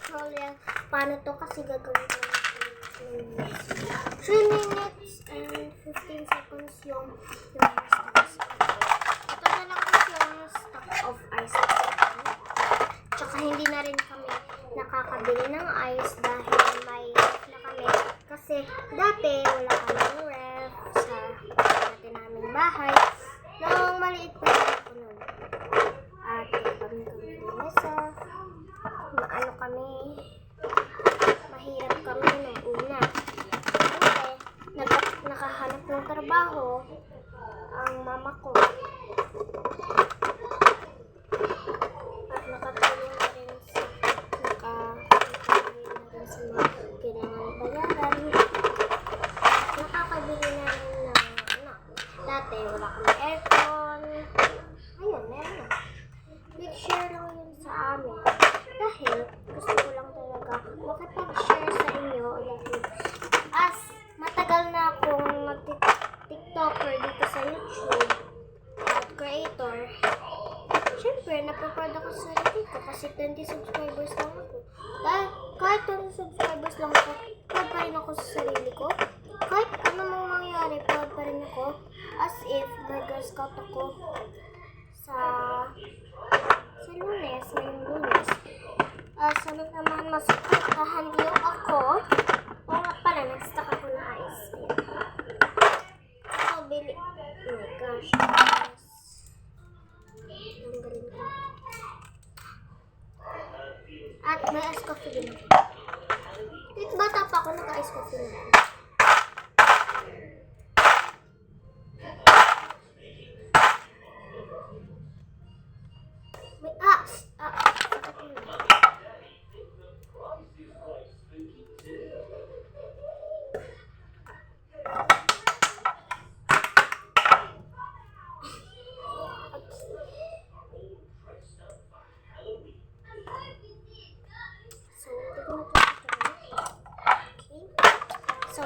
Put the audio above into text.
tutorial paano to kasi gagawin ko 3 minutes and 15 seconds yung ice. Ito na lang kasi yung stock of ice. Tsaka hindi na rin kami nakakabili ng ice dahil may ref na kami. Kasi dati wala kaming ref sa dati naming bahay. Nung maliit pa rin ako nun. At kami nasa maano kami, mahirap kami nung una. Kasi nakahanap ng trabaho ang mama ko. At nakatulong na rin sa mga kailangan bayaran. Nakakabili na rin ng dati wala kami aircon. Ayun, meron na. Big share lang yun sa amin. Dahil gusto ko lang talaga makipag-share sa inyo. As matagal na akong mag-tiktoker dito sa YouTube at creator, syempre napaproud ako sa sarili ko kasi 20 subscribers lang ako. Dahil kahit 20 subscribers lang ako, proud pa rin ako sa sarili ko. Kahit ano mang mangyari, proud pa rin ako. As if may Girl Scout ako sa Lunes, ngayong Lunes. Sana naman masuportahan niyo ako. O nga pala, nag-stock ako na ice. Ako bili. Oh my gosh. Tanggalin ko. At may ice coffee din ako. Dito bata pa ako, naka-ice coffee na ako. So,